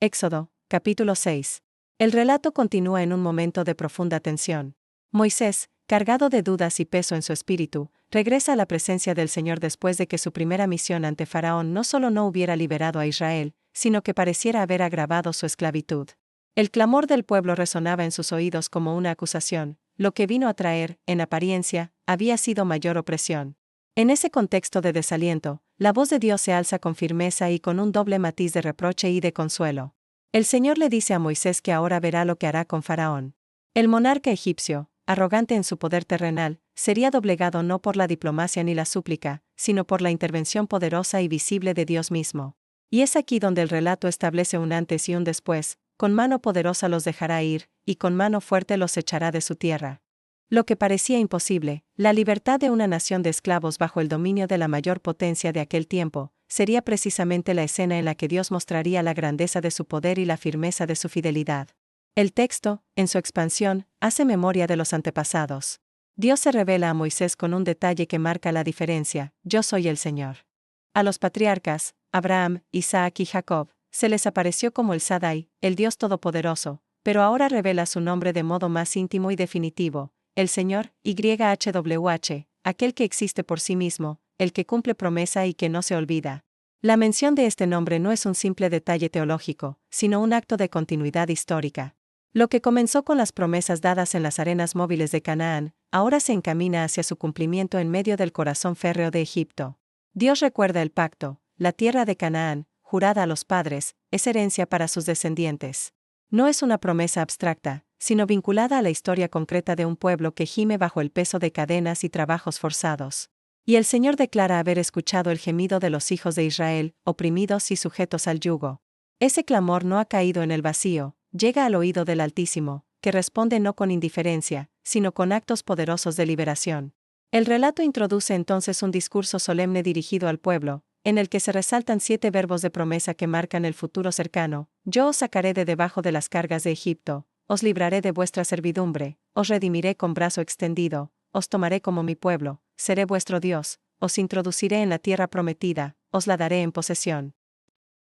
Éxodo, capítulo 6. El relato continúa en un momento de profunda tensión. Moisés, cargado de dudas y peso en su espíritu, regresa a la presencia del Señor después de que su primera misión ante Faraón no solo no hubiera liberado a Israel, sino que pareciera haber agravado su esclavitud. El clamor del pueblo resonaba en sus oídos como una acusación. Lo que vino a traer, en apariencia, había sido mayor opresión. En ese contexto de desaliento, la voz de Dios se alza con firmeza y con un doble matiz de reproche y de consuelo. El Señor le dice a Moisés que ahora verá lo que hará con Faraón. El monarca egipcio, arrogante en su poder terrenal, sería doblegado no por la diplomacia ni la súplica, sino por la intervención poderosa y visible de Dios mismo. Y es aquí donde el relato establece un antes y un después: con mano poderosa los dejará ir, y con mano fuerte los echará de su tierra. Lo que parecía imposible, la libertad de una nación de esclavos bajo el dominio de la mayor potencia de aquel tiempo, sería precisamente la escena en la que Dios mostraría la grandeza de su poder y la firmeza de su fidelidad. El texto, en su expansión, hace memoria de los antepasados. Dios se revela a Moisés con un detalle que marca la diferencia: yo soy el Señor. A los patriarcas, Abraham, Isaac y Jacob, se les apareció como el Shaddai, el Dios Todopoderoso, pero ahora revela su nombre de modo más íntimo y definitivo: el Señor, YHWH, aquel que existe por sí mismo, el que cumple promesa y que no se olvida. La mención de este nombre no es un simple detalle teológico, sino un acto de continuidad histórica. Lo que comenzó con las promesas dadas en las arenas móviles de Canaán, ahora se encamina hacia su cumplimiento en medio del corazón férreo de Egipto. Dios recuerda el pacto: la tierra de Canaán, jurada a los padres, es herencia para sus descendientes. No es una promesa abstracta, sino vinculada a la historia concreta de un pueblo que gime bajo el peso de cadenas y trabajos forzados. Y el Señor declara haber escuchado el gemido de los hijos de Israel, oprimidos y sujetos al yugo. Ese clamor no ha caído en el vacío, llega al oído del Altísimo, que responde no con indiferencia, sino con actos poderosos de liberación. El relato introduce entonces un discurso solemne dirigido al pueblo, en el que se resaltan 7 verbos de promesa que marcan el futuro cercano: yo os sacaré de debajo de las cargas de Egipto, os libraré de vuestra servidumbre, os redimiré con brazo extendido, os tomaré como mi pueblo, seré vuestro Dios, os introduciré en la tierra prometida, os la daré en posesión.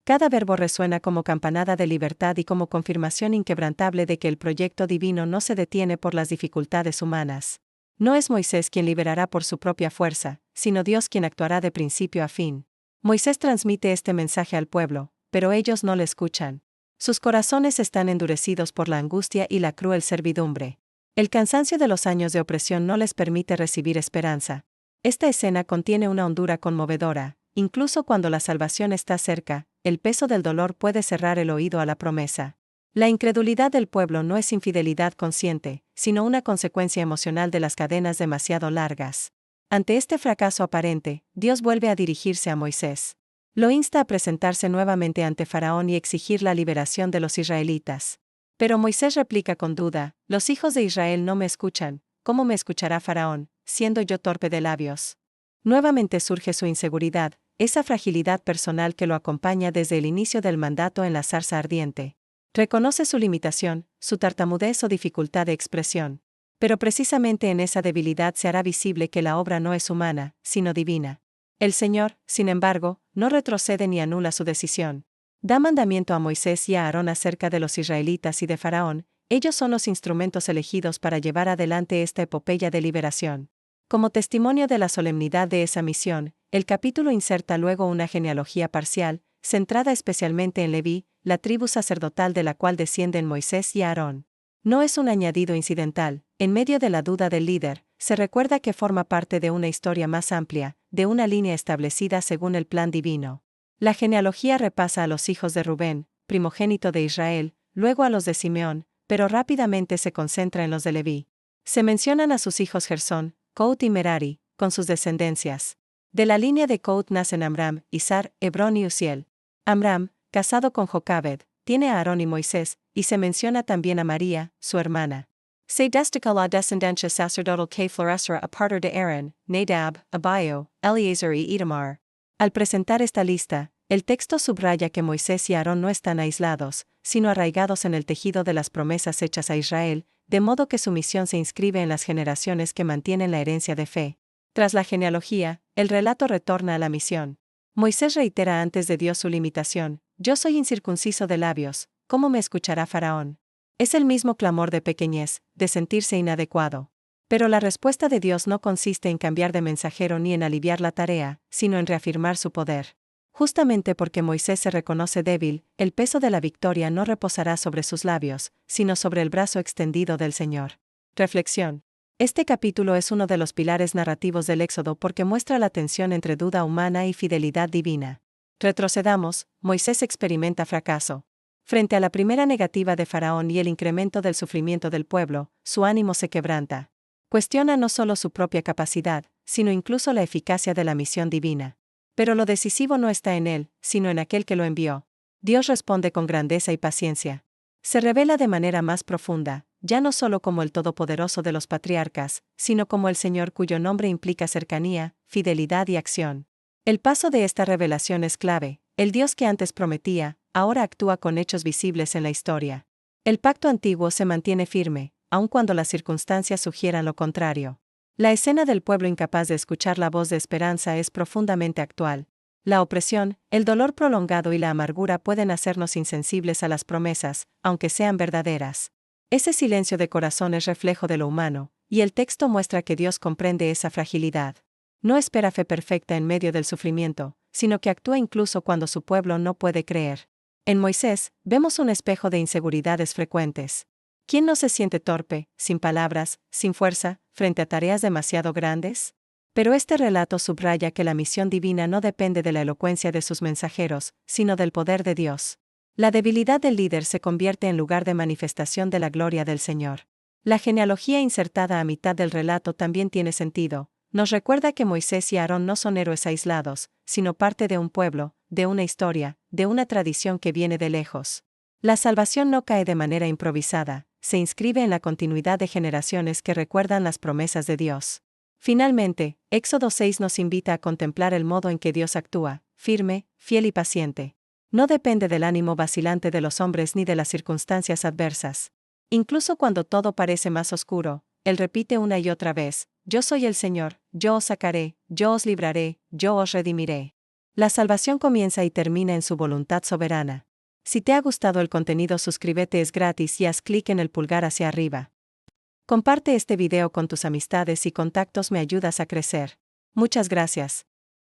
Cada verbo resuena como campanada de libertad y como confirmación inquebrantable de que el proyecto divino no se detiene por las dificultades humanas. No es Moisés quien liberará por su propia fuerza, sino Dios quien actuará de principio a fin. Moisés transmite este mensaje al pueblo, pero ellos no le escuchan. Sus corazones están endurecidos por la angustia y la cruel servidumbre. El cansancio de los años de opresión no les permite recibir esperanza. Esta escena contiene una hondura conmovedora. Incluso cuando la salvación está cerca, el peso del dolor puede cerrar el oído a la promesa. La incredulidad del pueblo no es infidelidad consciente, sino una consecuencia emocional de las cadenas demasiado largas. Ante este fracaso aparente, Dios vuelve a dirigirse a Moisés. Lo insta a presentarse nuevamente ante Faraón y exigir la liberación de los israelitas. Pero Moisés replica con duda: los hijos de Israel no me escuchan, ¿cómo me escuchará Faraón, siendo yo torpe de labios? Nuevamente surge su inseguridad, esa fragilidad personal que lo acompaña desde el inicio del mandato en la zarza ardiente. Reconoce su limitación, su tartamudez o dificultad de expresión. Pero precisamente en esa debilidad se hará visible que la obra no es humana, sino divina. El Señor, sin embargo, no retrocede ni anula su decisión. Da mandamiento a Moisés y a Aarón acerca de los israelitas y de Faraón. Ellos son los instrumentos elegidos para llevar adelante esta epopeya de liberación. Como testimonio de la solemnidad de esa misión, el capítulo inserta luego una genealogía parcial, centrada especialmente en Leví, la tribu sacerdotal de la cual descienden Moisés y Aarón. No es un añadido incidental. En medio de la duda del líder, se recuerda que forma parte de una historia más amplia, de una línea establecida según el plan divino. La genealogía repasa a los hijos de Rubén, primogénito de Israel, luego a los de Simeón, pero rápidamente se concentra en los de Leví. Se mencionan a sus hijos Gersón, Coat y Merari, con sus descendencias. De la línea de Coat nacen Amram, Izar, Hebrón y Uziel. Amram, casado con Jocabed, tiene a Aarón y Moisés, y se menciona también a María, su hermana. Se destaca la descendencia sacerdotal que florecerá a partir de Aaron, Nadab, Abiú, Eliezer y Itamar. Al presentar esta lista, el texto subraya que Moisés y Aarón no están aislados, sino arraigados en el tejido de las promesas hechas a Israel, de modo que su misión se inscribe en las generaciones que mantienen la herencia de fe. Tras la genealogía, el relato retorna a la misión. Moisés reitera antes de Dios su limitación: yo soy incircunciso de labios, ¿cómo me escuchará Faraón? Es el mismo clamor de pequeñez, de sentirse inadecuado. Pero la respuesta de Dios no consiste en cambiar de mensajero ni en aliviar la tarea, sino en reafirmar su poder. Justamente porque Moisés se reconoce débil, el peso de la victoria no reposará sobre sus labios, sino sobre el brazo extendido del Señor. Reflexión. Este capítulo es uno de los pilares narrativos del Éxodo porque muestra la tensión entre duda humana y fidelidad divina. Retrocedamos, Moisés experimenta fracaso. Frente a la primera negativa de Faraón y el incremento del sufrimiento del pueblo, su ánimo se quebranta. Cuestiona no solo su propia capacidad, sino incluso la eficacia de la misión divina. Pero lo decisivo no está en él, sino en aquel que lo envió. Dios responde con grandeza y paciencia. Se revela de manera más profunda, ya no solo como el Todopoderoso de los patriarcas, sino como el Señor cuyo nombre implica cercanía, fidelidad y acción. El paso de esta revelación es clave. El Dios que antes prometía, ahora actúa con hechos visibles en la historia. El pacto antiguo se mantiene firme, aun cuando las circunstancias sugieran lo contrario. La escena del pueblo incapaz de escuchar la voz de esperanza es profundamente actual. La opresión, el dolor prolongado y la amargura pueden hacernos insensibles a las promesas, aunque sean verdaderas. Ese silencio de corazón es reflejo de lo humano, y el texto muestra que Dios comprende esa fragilidad. No espera fe perfecta en medio del sufrimiento, sino que actúa incluso cuando su pueblo no puede creer. En Moisés, vemos un espejo de inseguridades frecuentes. ¿Quién no se siente torpe, sin palabras, sin fuerza, frente a tareas demasiado grandes? Pero este relato subraya que la misión divina no depende de la elocuencia de sus mensajeros, sino del poder de Dios. La debilidad del líder se convierte en lugar de manifestación de la gloria del Señor. La genealogía insertada a mitad del relato también tiene sentido. Nos recuerda que Moisés y Aarón no son héroes aislados, sino parte de un pueblo, de una historia, de una tradición que viene de lejos. La salvación no cae de manera improvisada, se inscribe en la continuidad de generaciones que recuerdan las promesas de Dios. Finalmente, Éxodo 6 nos invita a contemplar el modo en que Dios actúa, firme, fiel y paciente. No depende del ánimo vacilante de los hombres ni de las circunstancias adversas. Incluso cuando todo parece más oscuro, Él repite una y otra vez: yo soy el Señor, yo os sacaré, yo os libraré, yo os redimiré. La salvación comienza y termina en su voluntad soberana. Si te ha gustado el contenido, suscríbete, es gratis y haz clic en el pulgar hacia arriba. Comparte este video con tus amistades y contactos, me ayudas a crecer. Muchas gracias.